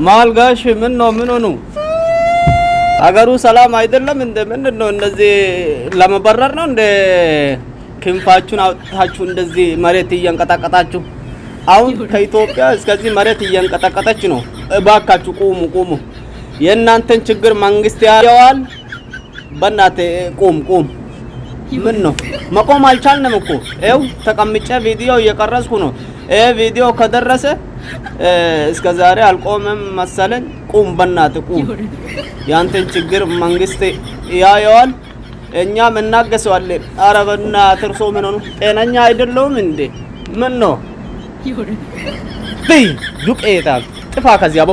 ማልጋሽ ምን ነው አገሩ ሰላም አይደለም እንደምንድነው እንደዚህ ለመበረር ነው እንደ ክንፋችሁን አውጥታችሁ እንደዚህ መሬት እያንቀጠቀጣችሁ አሁን ከኢትዮጵያ እስከዚህ መሬት እያንቀጠቀጠች ነው እባካችሁ ቁሙ የእናንተን ችግር መንግስት ያያዋል በእናቴ ቁም ምን ነው መቆም አልቻልንም እኮ ይኸው ተቀምጬ ቪዲዮ እየቀረጽኩ ነው ቪዲዮ ከደረሰ እስከ ዛሬ አልቆመም መሰለኝ ቁም በእናቴ ቁም ያንተን ችግር መንግስት ያያዋል እኛም እናገሰዋለን ኧረ በእናትህ እርሶ ምን ሆኑ ጤነኛ አይደለሁም እንዴ ምን ነው ዱቄታ ጥፋ ከዚያ ቦ